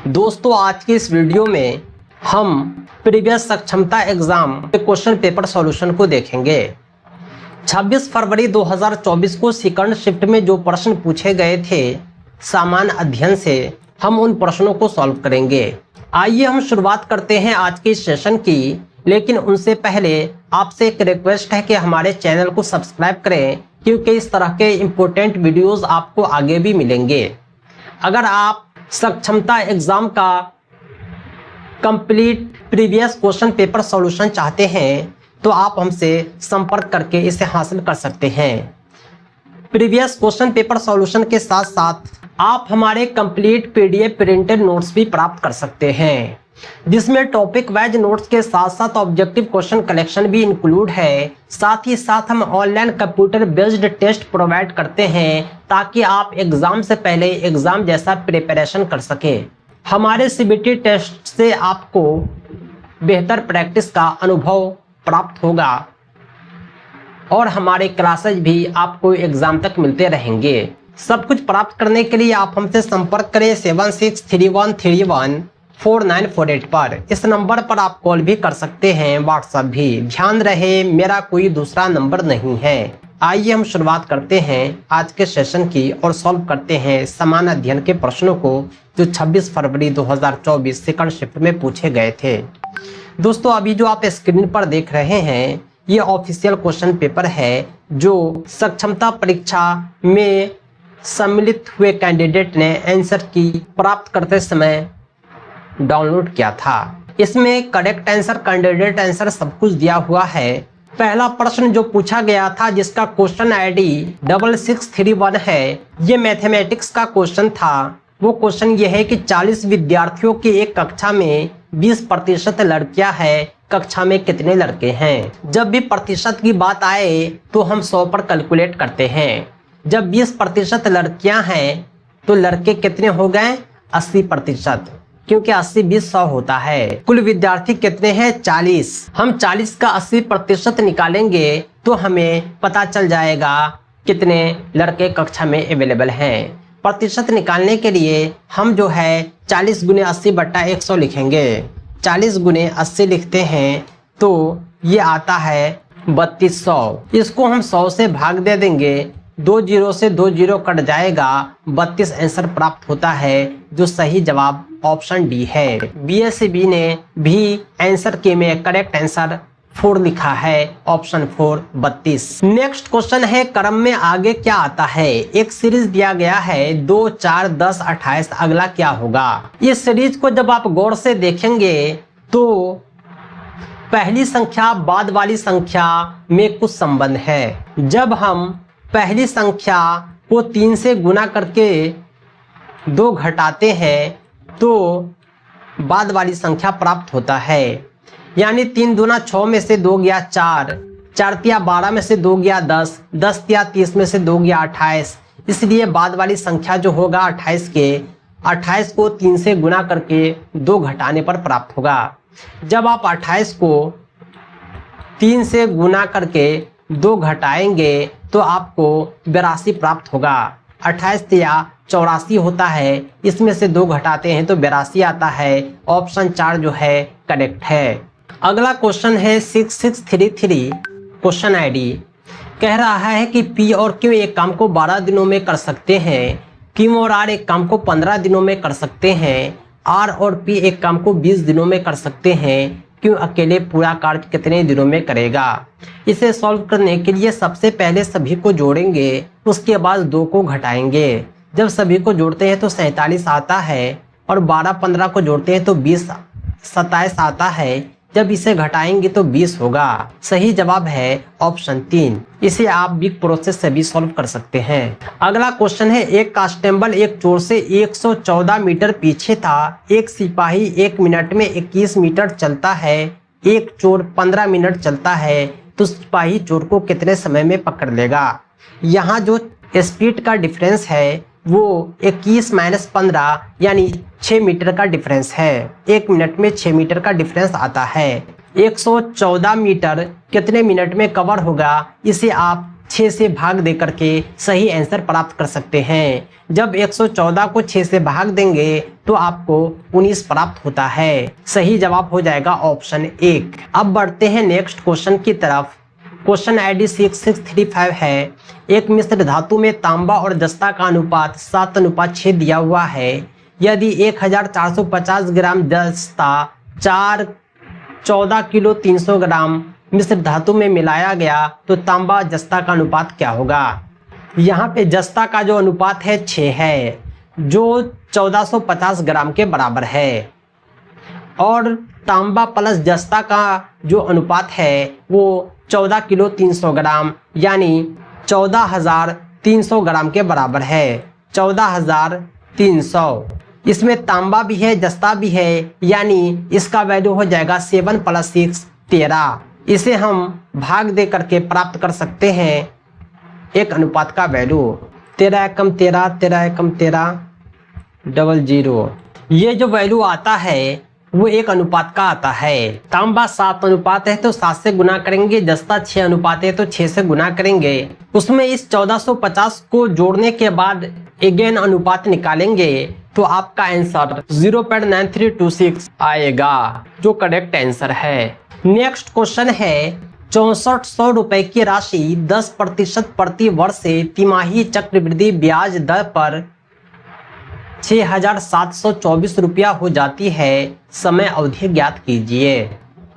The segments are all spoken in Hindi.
दोस्तों आज के इस वीडियो में हम प्रीवियस सक्षमता एग्जाम के क्वेश्चन पेपर सॉल्यूशन को देखेंगे। 26 फरवरी 2024 को सेकंड शिफ्ट में जो प्रश्न पूछे गए थे सामान्य अध्ययन से, हम उन प्रश्नों को सॉल्व करेंगे। आइए हम शुरुआत करते हैं आज के सेशन की, लेकिन उनसे पहले आपसे एक रिक्वेस्ट है कि हमारे चैनल को सब्सक्राइब करें, क्योंकि इस तरह के इम्पोर्टेंट वीडियोस आपको आगे भी मिलेंगे। अगर आप सक्षमता एग्जाम का complete previous question paper solution चाहते हैं तो आप हमसे संपर्क करके इसे हासिल कर सकते हैं। प्रीवियस क्वेश्चन पेपर सॉल्यूशन के साथ साथ आप हमारे कंप्लीट पीडीएफ प्रिंटेड नोट्स भी प्राप्त कर सकते हैं, जिसमें टॉपिक वाइज नोट्स के साथ साथ ऑब्जेक्टिव क्वेश्चन कलेक्शन भी इंक्लूड है। साथ ही साथ हम online computer based test provide करते हैं ताकि आप एग्जाम से पहले एग्जाम जैसा प्रिपरेशन कर सके। हमारे सीबीटी टेस्ट से आपको बेहतर प्रैक्टिस का अनुभव प्राप्त होगा और हमारे क्लासेज भी आपको एग्जाम तक मिलते रहेंगे। सब कुछ प्राप्त करने के लिए आप हमसे संपर्क करें 7631314948 पर। इस नंबर पर आप कॉल भी कर सकते हैं, व्हाट्सएप भी। ध्यान रहे मेरा कोई दूसरा नंबर नहीं है। आइए हम शुरुआत करते हैं आज के सेशन की और सॉल्व करते हैं सामान्य अध्ययन के प्रश्नों को जो 26 फरवरी 2024 सेकंड शिफ्ट में पूछे गए थे। दोस्तों अभी जो आप स्क्रीन पर देख रहे हैं ये ऑफिशियल क्वेश्चन पेपर है जो सक्षमता परीक्षा में सम्मिलित हुए कैंडिडेट ने आंसर की प्राप्त करते समय डाउनलोड किया था। इसमें करेक्ट आंसर, कैंडिडेट आंसर सब कुछ दिया हुआ है। पहला प्रश्न जो पूछा गया था जिसका क्वेश्चन आईडी 6631 है, ये मैथमेटिक्स का क्वेश्चन था। वो क्वेश्चन ये है कि 40 विद्यार्थियों की एक कक्षा में 20% लड़कियां हैं, कक्षा में कितने लड़के हैं। जब भी प्रतिशत की बात आए तो हम 100 पर कैलकुलेट करते हैं। जब 20% लड़कियां हैं तो लड़के कितने हो गए 80%, क्योंकि 80 20 100 होता है। कुल विद्यार्थी कितने हैं 40। हम 40 का 80% निकालेंगे तो हमें पता चल जाएगा कितने लड़के कक्षा में अवेलेबल हैं। प्रतिशत निकालने के लिए हम जो है 40 गुने 80/100 लिखेंगे। 40 गुने 80 लिखते हैं तो ये आता है 3200। इसको हम 100 से भाग दे देंगे, 2 0 से 2 0 कट जाएगा, 32 आंसर प्राप्त होता है, जो सही जवाब ऑप्शन डी है। बीएसबी ने भी आंसर के में करेक्ट आंसर 4 लिखा है, ऑप्शन 4 32। नेक्स्ट क्वेश्चन है क्रम में आगे क्या आता है। एक सीरीज दिया गया है 2 4 10 28, अगला क्या होगा। इस सीरीज को जब आप गौर से देखेंगे तो पहली संख्या बाद वाली संख्या में कुछ संबंध है। जब हम पहली संख्या को 3 से गुना करके 2 घटाते हैं तो बाद वाली संख्या प्राप्त होता है। यानी 3 दूना 6 में से 2 गया 4, 4 तिया 12 में से 2 गया 10, 10 तिया 30 में से 2 गया 28। इसलिए बाद वाली संख्या जो होगा 28 के 28 को 3 से गुना करके 2 घटाने पर प्राप्त होगा। जब आप 28 को 3 से गुना करके 2 घटाएंगे तो आपको 82 प्राप्त होगा। 28 तिया 84 होता है, इसमें से 2 घटाते हैं तो 82 आता है, ऑप्शन 4 जो है करेक्ट है। अगला क्वेश्चन है 6633, क्वेश्चन आईडी कह रहा है कि पी और क्यू एक काम को 12 दिनों में कर सकते हैं, क्यू और आर एक काम को 15 दिनों में कर सकते हैं, आर और पी एक काम को 20 दिनों में कर सकते हैं, क्यू अकेले पूरा कार्य कितने दिनों में करेगा। इसे सॉल्व करने के लिए सबसे पहले सभी को जोड़ेंगे, उसके बाद 2 को घटाएंगे। जब सभी को जोड़ते हैं तो 47 आता है और 12 15 को जोड़ते हैं तो 20 27 आता है। जब इसे घटाएंगे तो 20 होगा। सही जवाब है ऑप्शन 3। इसे आप बिग प्रोसेस से भी सॉल्व कर सकते हैं। अगला क्वेश्चन है एक कांस्टेबल एक चोर से 114 मीटर पीछे था, एक सिपाही 1 मिनट में 21 मीटर चलता है, एक चोर 15 मिनट चलता है, तो सिपाही चोर को कितने समय में पकड़ लेगा। यहाँ जो स्पीड का डिफरेंस है वो 21 - 15 यानी 6 मीटर का डिफरेंस है। 1 मिनट में 6 मीटर का डिफरेंस आता है। 114 मीटर कितने मिनट में कवर होगा, इसे आप 6 से भाग दे करके सही आंसर प्राप्त कर सकते हैं। जब 114 को 6 से भाग देंगे तो आपको 19 प्राप्त होता है। सही जवाब हो जाएगा ऑप्शन 1। अब बढ़ते हैं नेक्स्ट क्वेश्चन की तरफ। क्वेश्चन ID 6635 है। एक मिश्र धातु में तांबा और जस्ता का अनुपात 7:6 दिया हुआ है। यदि 1450 ग्राम जस्ता 14 किलो 300 ग्राम मिश्र धातु में मिलाया गया तो तांबा जस्ता का अनुपात क्या होगा। यहाँ पे जस्ता का जो अनुपात है 6 है, जो 1450 ग्राम के बराबर है, और तांबा प्लस जस्ता का जो अनुपात है वो 14 किलो 300 ग्राम यानी 14,300 ग्राम के बराबर है। 14,300। इसमें तांबा भी है, जस्ता भी है, यानी इसका वैल्यू हो जाएगा 7 + 6 13। इसे हम भाग दे करके प्राप्त कर सकते हैं एक अनुपात का वैल्यू। 13 एकम 13, 13 एकम 13, 00। ये जो वैल्यू आता है वो एक अनुपात का आता है। तांबा 7 अनुपात है तो 7 से गुना करेंगे, जस्ता 6 अनुपात है तो 6 से गुना करेंगे। उसमें इस 1450 को जोड़ने के बाद अगेन अनुपात निकालेंगे तो आपका आंसर 0.9326 आएगा, जो करेक्ट आंसर है। नेक्स्ट क्वेश्चन है 6400 रुपए की राशि 10% प्रति वर्ष से तिमाही चक्रवृद्धि ब्याज दर पर 6,724 रुपया हो जाती है। समय अवधि ज्ञात कीजिए।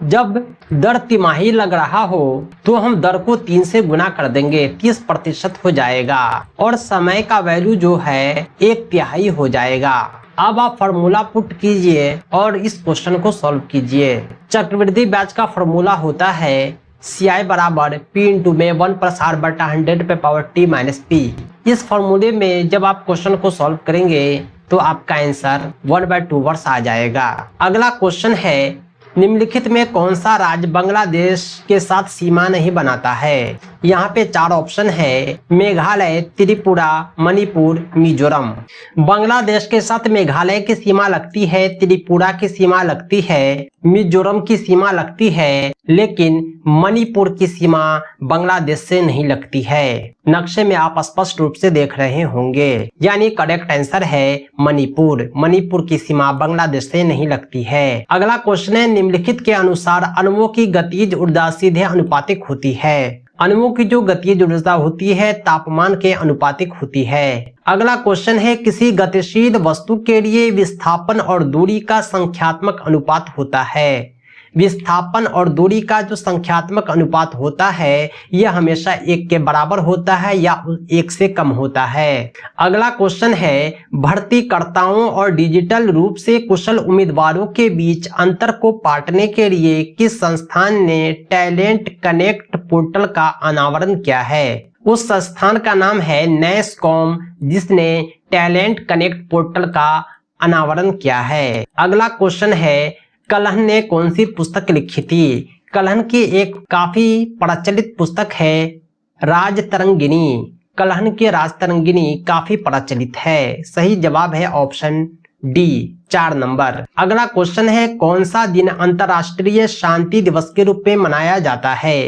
जब दर तिमाही लग रहा हो तो हम दर को 3 से गुना कर देंगे, 30% हो जाएगा, और समय का वैल्यू जो है 1/3 हो जाएगा। अब आप फॉर्मूला पुट कीजिए और इस क्वेश्चन को सॉल्व कीजिए। चक्रवृद्धि ब्याज का फॉर्मूला होता है CI बराबर P × में 1 + R/100 पे पावर T - P। इस फॉर्मूले में जब आप क्वेश्चन को सॉल्व करेंगे तो आपका आंसर 1/2 वर्ष आ जाएगा। अगला क्वेश्चन है निम्नलिखित में कौन सा राज्य बांग्लादेश के साथ सीमा नहीं बनाता है। यहाँ पे 4 ऑप्शन है, मेघालय, त्रिपुरा, मणिपुर, मिजोरम। बांग्लादेश के साथ मेघालय की सीमा लगती है, त्रिपुरा की सीमा लगती है, मिजोरम की सीमा लगती है, लेकिन मणिपुर की सीमा बांग्लादेश से नहीं लगती है। नक्शे में आप स्पष्ट रूप से देख रहे होंगे, यानी करेक्ट आंसर है मणिपुर। मणिपुर की सीमा बांग्लादेश से नहीं लगती है। अगला क्वेश्चन है निम्नलिखित के अनुसार अणुओं की गतिज ऊर्जा सीधे अनुपातिक होती है। अणुओं की जो गतिज ऊर्जा होती है तापमान के अनुपातिक होती है। अगला क्वेश्चन है किसी गतिशील वस्तु के लिए विस्थापन और दूरी का संख्यात्मक अनुपात होता है। विस्थापन और दूरी का जो संख्यात्मक अनुपात होता है यह हमेशा 1 के बराबर होता है या 1 से कम होता है। अगला क्वेश्चन है भर्तीकर्ताओं और डिजिटल रूप से कुशल उम्मीदवारों के बीच अंतर को पाटने के लिए किस संस्थान ने टैलेंट कनेक्ट पोर्टल का अनावरण किया है। उस संस्थान का नाम है NASSCOM, जिसने टैलेंट कनेक्ट पोर्टल का अनावरण किया है। अगला क्वेश्चन है कलहन ने कौन सी पुस्तक लिखी थी। कलहन की एक काफी प्रचलित पुस्तक है राजतरंगिणी। कलहन की राजतरंगिणी काफी प्रचलित है। सही जवाब है ऑप्शन D 4 नंबर। अगला क्वेश्चन है कौन सा दिन अंतर्राष्ट्रीय शांति दिवस के रूप में मनाया जाता है।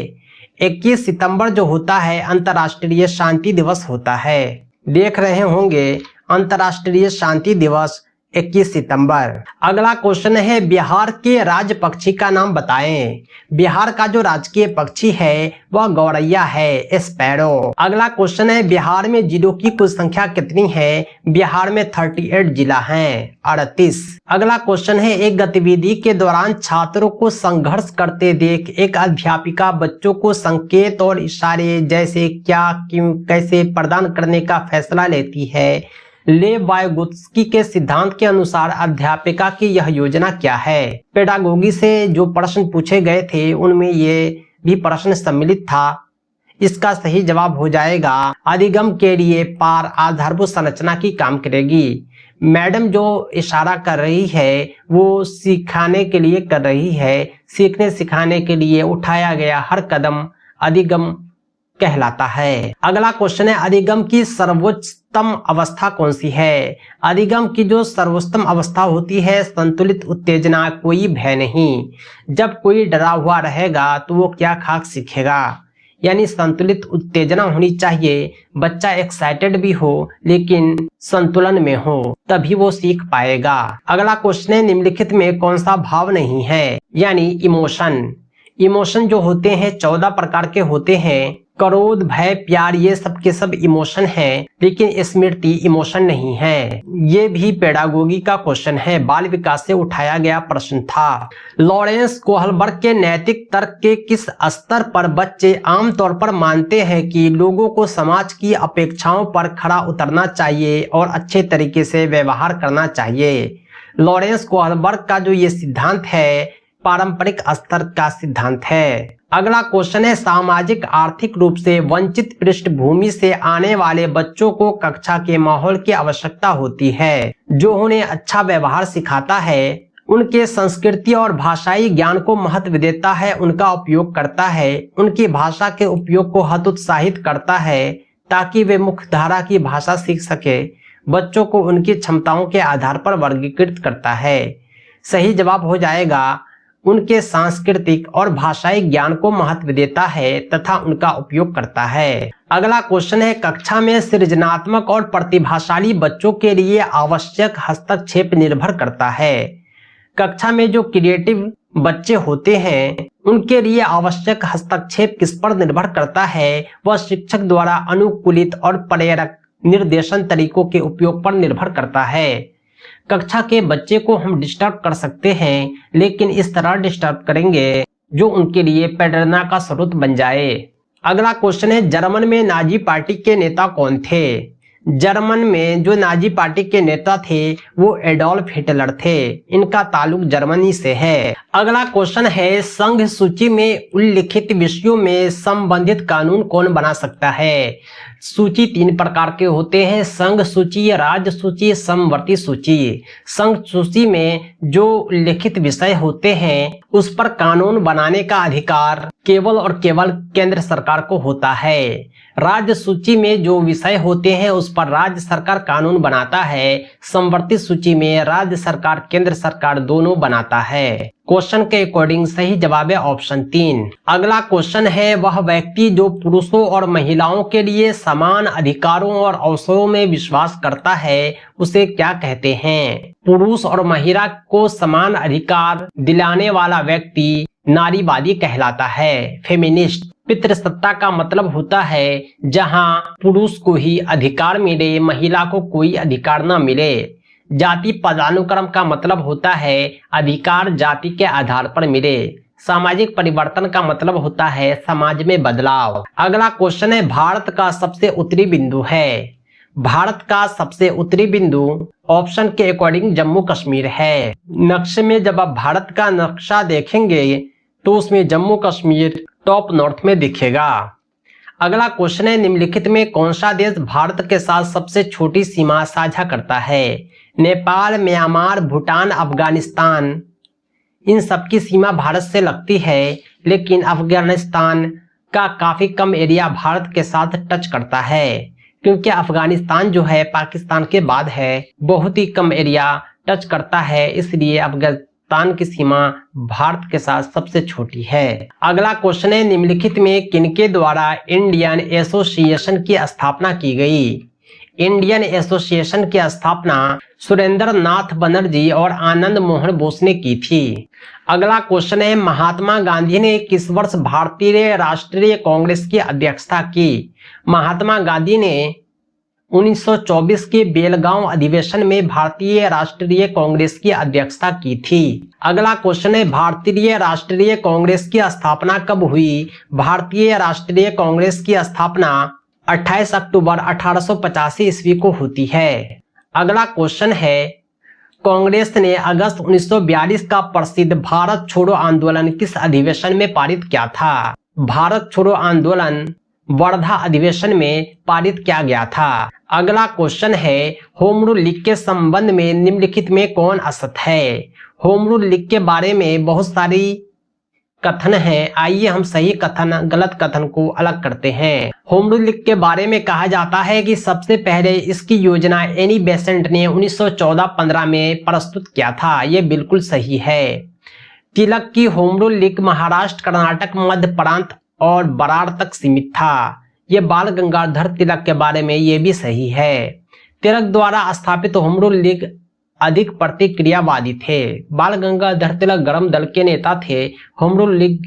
21 सितंबर जो होता है अंतर्राष्ट्रीय शांति दिवस होता है। देख रहे होंगे अंतर्राष्ट्रीय शांति दिवस 21 सितंबर। अगला क्वेश्चन है बिहार के राज्य पक्षी का नाम बताएं। बिहार का जो राजकीय पक्षी है वह गौरैया है, स्पैरो। अगला क्वेश्चन है बिहार में जिलों की कुल संख्या कितनी है। बिहार में 38 जिला हैं, 38। अगला क्वेश्चन है एक गतिविधि के दौरान छात्रों को संघर्ष करते देख एक अध्यापिका बच्चों को संकेत और इशारे जैसे क्या, क्यों, कैसे प्रदान करने का फैसला लेती है। लेव वाइगोत्स्की के सिद्धांत के अनुसार अध्यापिका की यह योजना क्या है। पेडागोगी से जो प्रश्न पूछे गए थे उनमें ये भी प्रश्न सम्मिलित था। इसका सही जवाब हो जाएगा अधिगम के लिए पार आधारभूत संरचना की काम करेगी। मैडम जो इशारा कर रही है वो सिखाने के लिए कर रही है। सीखने सिखाने के लिए उठाया गया हर कदम अधिगम कहलाता है। अगला क्वेश्चन है अधिगम की सर्वोच्चतम अवस्था कौन सी है। अधिगम की जो सर्वोच्चतम अवस्था होती है संतुलित उत्तेजना, कोई भय नहीं। जब कोई डरा हुआ रहेगा तो वो क्या खाक सीखेगा। यानी संतुलित उत्तेजना होनी चाहिए। बच्चा एक्साइटेड भी हो लेकिन संतुलन में हो, तभी वो सीख पाएगा। अगला क्वेश्चन है, निम्नलिखित में कौन सा भाव नहीं है, यानी इमोशन। इमोशन जो होते हैं 14 प्रकार के होते हैं। क्रोध, भय, प्यार, ये सब के सब इमोशन हैं, लेकिन स्मृति इमोशन नहीं है। ये भी पेडागोगी का क्वेश्चन है, बाल विकास से उठाया गया प्रश्न था। लॉरेंस कोहलबर्ग के नैतिक तर्क के किस स्तर पर बच्चे आमतौर पर मानते हैं कि लोगों को समाज की अपेक्षाओं पर खरा उतरना चाहिए और अच्छे तरीके से व्यवहार करना चाहिए? लॉरेंस कोहलबर्ग का जो ये सिद्धांत है पारंपरिक स्तर का सिद्धांत है। अगला क्वेश्चन है, सामाजिक आर्थिक रूप से वंचित पृष्ठभूमि से आने वाले बच्चों को कक्षा के माहौल की आवश्यकता होती है जो उन्हें अच्छा व्यवहार सिखाता है, उनके संस्कृति और भाषाई ज्ञान को महत्व देता है, उनका उपयोग करता है, उनकी भाषा के उपयोग को हतोत्साहित करता है ताकि वे मुख्य धारा की भाषा सीख सके, बच्चों को उनकी क्षमताओं के आधार पर वर्गीकृत करता है। सही जवाब हो जाएगा उनके सांस्कृतिक और भाषाई ज्ञान को महत्व देता है तथा उनका उपयोग करता है। अगला क्वेश्चन है, कक्षा में सृजनात्मक और प्रतिभाशाली बच्चों के लिए आवश्यक हस्तक्षेप निर्भर करता है। कक्षा में जो क्रिएटिव बच्चे होते हैं उनके लिए आवश्यक हस्तक्षेप किस पर निर्भर करता है? वह शिक्षक द्वारा अनुकूलित और प्रेरक निर्देशन तरीकों के उपयोग पर निर्भर करता है। कक्षा के बच्चे को हम डिस्टर्ब कर सकते हैं, लेकिन इस तरह डिस्टर्ब करेंगे जो उनके लिए प्रेरणा का स्रोत बन जाए। अगला क्वेश्चन है, जर्मन में नाजी पार्टी के नेता कौन थे? जर्मन में जो नाजी पार्टी के नेता थे वो एडोल्फ हिटलर थे। इनका ताल्लुक जर्मनी से है। अगला क्वेश्चन है, संघ सूची में उल्लिखित विषयों में संबंधित कानून कौन बना सकता है? सूची 3 प्रकार के होते हैं, संघ सूची, राज्य सूची, समवर्ती सूची। संघ सूची में जो उल्लिखित विषय होते हैं उस पर कानून बनाने का अधिकार केवल और केवल केंद्र सरकार को होता है। राज्य सूची में जो विषय होते हैं उस पर राज्य सरकार कानून बनाता है। समवर्ती सूची में राज्य सरकार केंद्र सरकार दोनों बनाता है। क्वेश्चन के अकॉर्डिंग सही जवाब है ऑप्शन 3। अगला क्वेश्चन है, वह व्यक्ति जो पुरुषों और महिलाओं के लिए समान अधिकारों और अवसरों में विश्वास करता है उसे क्या कहते हैं? पुरुष और महिला को समान अधिकार दिलाने वाला व्यक्ति नारीवादी कहलाता है, फेमिनिस्ट। पितृसत्ता का मतलब होता है जहां पुरुष को ही अधिकार मिले, महिला को कोई अधिकार न मिले। जाति पदानुक्रम का मतलब होता है अधिकार जाति के आधार पर मिले। सामाजिक परिवर्तन का मतलब होता है समाज में बदलाव। अगला क्वेश्चन है, भारत का सबसे उत्तरी बिंदु है। भारत का सबसे उत्तरी बिंदु ऑप्शन के अकॉर्डिंग जम्मू कश्मीर है। नक्शे में जब आप भारत का नक्शा देखेंगे तो उसमें जम्मू कश्मीर टॉप नॉर्थ में दिखेगा। अगला क्वेश्चन है, निम्नलिखित में कौन सा देश भारत के साथ सबसे छोटी सीमा साझा करता है? नेपाल, म्यांमार, भूटान, अफगानिस्तान। इन सबकी सीमा भारत से लगती है, लेकिन अफगानिस्तान का काफी कम एरिया भारत के साथ टच करता है, क्योंकि अफगानिस्तान जो है पाकिस्तान के बाद है, बहुत ही कम एरिया टच करता है, इसलिए अफगानिस्तान की सीमा भारत के साथ सबसे छोटी है। अगला क्वेश्चन है, निम्नलिखित में किनके द्वारा इंडियन एसोसिएशन की स्थापना की गई? इंडियन एसोसिएशन की स्थापना सुरेंद्र नाथ बनर्जी और आनंद मोहन बोस ने की थी। अगला क्वेश्चन है, महात्मा गांधी ने किस वर्ष भारतीय राष्ट्रीय कांग्रेस की अध्यक्षता की? महात्मा गांधी ने 1924 के बेलगांव अधिवेशन में भारतीय राष्ट्रीय कांग्रेस की अध्यक्षता की थी। अगला क्वेश्चन है, भारतीय राष्ट्रीय कांग्रेस की स्थापना कब हुई? भारतीय राष्ट्रीय कांग्रेस की स्थापना 28 अक्टूबर 1885 ईस्वी को होती है। अगला क्वेश्चन है, कांग्रेस ने अगस्त 1942 का प्रसिद्ध भारत छोड़ो आंदोलन किस अधिवेशन में पारित किया था? भारत छोड़ो आंदोलन वर्धा अधिवेशन में पारित किया गया था। अगला क्वेश्चन है, होम रूल लीग के संबंध में निम्नलिखित में कौन असत है? होम रूल लीग के बारे में बहुत सारी कथन है, आइए हम सही कथन गलत कथन को अलग करते हैं। होम रूल लीग के बारे में कहा जाता है कि सबसे पहले इसकी योजना एनी बेसेंट ने 1914-15 में प्रस्तुत किया था। ये बिल्कुल सही है। तिलक की home rule league Maharashtra, Karnataka, Madhya Prant और बराड़ तक सीमित था। ये बाल गंगाधर तिलक के बारे में ये भी सही है। तिलक द्वारा स्थापित होम रूल लीग अधिक प्रतिक्रियावादी थे। बाल गंगाधर तिलक गरम दल के नेता थे। होम रूल लीग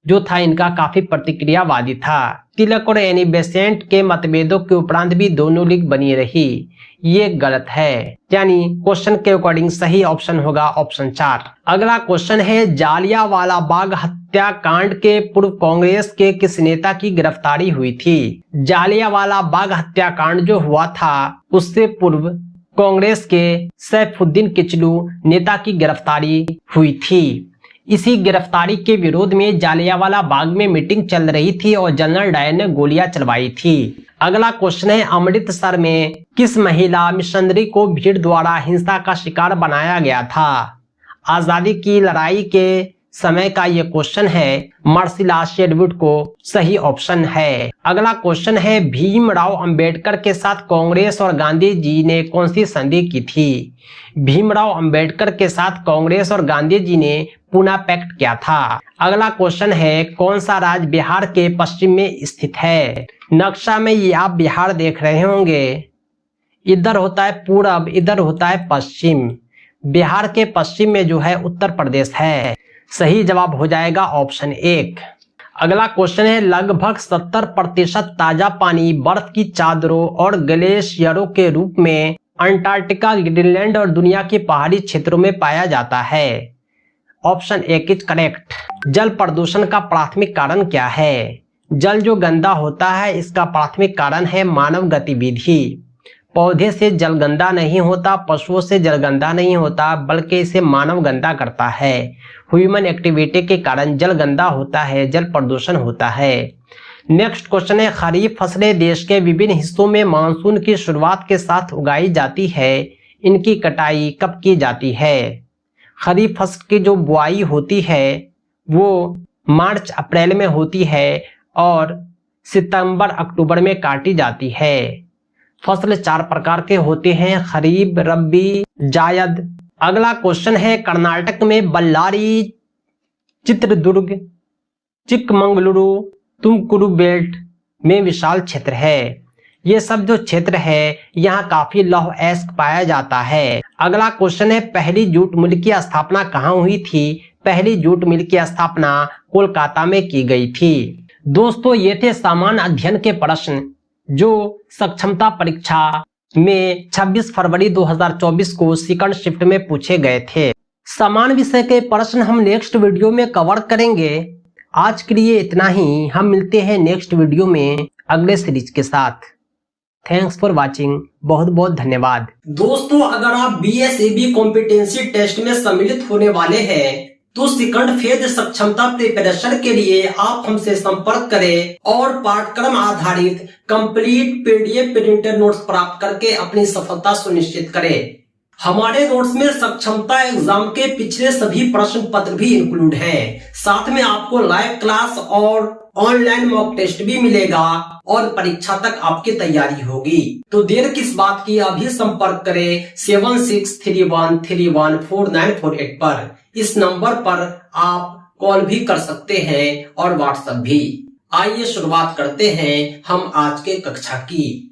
जो था इनका काफी प्रतिक्रियावादी था। तिलक और एनी बेसेंट के मतभेदों के उपरांत भी दोनों लीग बनी रही। ये गलत है, यानी क्वेश्चन के अकॉर्डिंग सही ऑप्शन होगा ऑप्शन 4। अगला क्वेश्चन है, जालियांवाला बाग हत्याकांड के पूर्व कांग्रेस के किस नेता की गिरफ्तारी हुई थी? जालियांवाला बाग हत्याकांड जो हुआ था उससे पूर्व कांग्रेस के सैफुद्दीन किचलू नेता की गिरफ्तारी हुई थी। इसी गिरफ्तारी के विरोध में जालियांवाला बाग में मीटिंग चल रही थी और जनरल डायर ने गोलियां चलवाई थी। अगला क्वेश्चन है, अमृतसर में किस महिला मिशनरी को भीड़ द्वारा हिंसा का शिकार बनाया गया था? आजादी की लड़ाई के समय का ये क्वेश्चन है। मर्सिला शेरवुड को सही ऑप्शन है। अगला क्वेश्चन है, भीमराव अंबेडकर के साथ कांग्रेस और गांधी जी ने कौन सी संधि की थी? भीमराव अंबेडकर के साथ कांग्रेस और गांधी जी ने पूना पैक्ट किया था। अगला क्वेश्चन है, कौन सा राज्य बिहार के पश्चिम में स्थित है? नक्शा में ये आप बिहार देख रहे होंगे, इधर होता है पूरब, इधर होता है पश्चिम। बिहार के पश्चिम में जो है उत्तर प्रदेश है। सही जवाब हो जाएगा ऑप्शन 1। अगला क्वेश्चन है, लगभग 70% ताजा पानी बर्फ की चादरों और ग्लेशियरों के रूप में अंटार्कटिका, ग्रीनलैंड और दुनिया के पहाड़ी क्षेत्रों में पाया जाता है। Option 1 is correct. जल प्रदूषण का प्राथमिक कारण क्या है? जल जो गंदा होता है इसका प्राथमिक कारण है मानव गतिविधि। पौधे से जल गंदा नहीं होता, पशुओं से जल गंदा नहीं होता, बल्कि इसे मानव गंदा करता है। ह्यूमन एक्टिविटी के कारण जल गंदा होता है, जल प्रदूषण होता है। नेक्स्ट क्वेश्चन है, खरीफ फसलें देश के विभिन्न हिस्सों में मानसून की शुरुआत के साथ उगाई जाती है। इनकी कटाई कब की जाती है? खरीफ फसल की जो बुआई होती है वो मार्च अप्रैल में होती है और सितंबर अक्टूबर में काटी जाती है। फसल 4 प्रकार के होते हैं, खरीफ, रबी, जायद। अगला क्वेश्चन है, कर्नाटक में बल्लारी, चित्रदुर्ग, चिकमंगलुरु, तुमकुरु बेल्ट में विशाल क्षेत्र है। ये सब जो क्षेत्र है यहाँ काफी लौह अयस्क पाया जाता है। अगला क्वेश्चन है, पहली जूट मिल की स्थापना कहाँ हुई थी? पहली जूट मिल की स्थापना कोलकाता में की गई थी। दोस्तों ये थे सामान्य अध्ययन के प्रश्न जो सक्षमता परीक्षा में 26 फरवरी 2024 को सेकंड शिफ्ट में पूछे गए थे। समान विषय के प्रश्न हम नेक्स्ट वीडियो में कवर करेंगे। आज के लिए इतना ही, हम मिलते हैं नेक्स्ट वीडियो में अगले सीरीज के साथ। थैंक्स फॉर वॉचिंग, बहुत बहुत धन्यवाद। दोस्तों अगर आप BSAB कॉम्पिटेंसी टेस्ट में सम्मिलित होने वाले हैं तो सेकंड फेज सक्षमता प्रिपरेशन के लिए आप हमसे संपर्क करें और पाठ्यक्रम आधारित कंप्लीट PDF प्रिंटेड नोट्स प्राप्त करके अपनी सफलता सुनिश्चित करें। हमारे नोट्स में सक्षमता एग्जाम के पिछले सभी प्रश्न पत्र भी इंक्लूड हैं। साथ में आपको लाइव क्लास और ऑनलाइन मॉक टेस्ट भी मिलेगा और परीक्षा तक आपकी तैयारी होगी। तो देर किस बात की, अभी संपर्क करें 7631314948 पर। इस नंबर पर आप कॉल भी कर सकते हैं और व्हाट्सएप भी। आइए शुरुआत करते हैं हम आज के कक्षा की।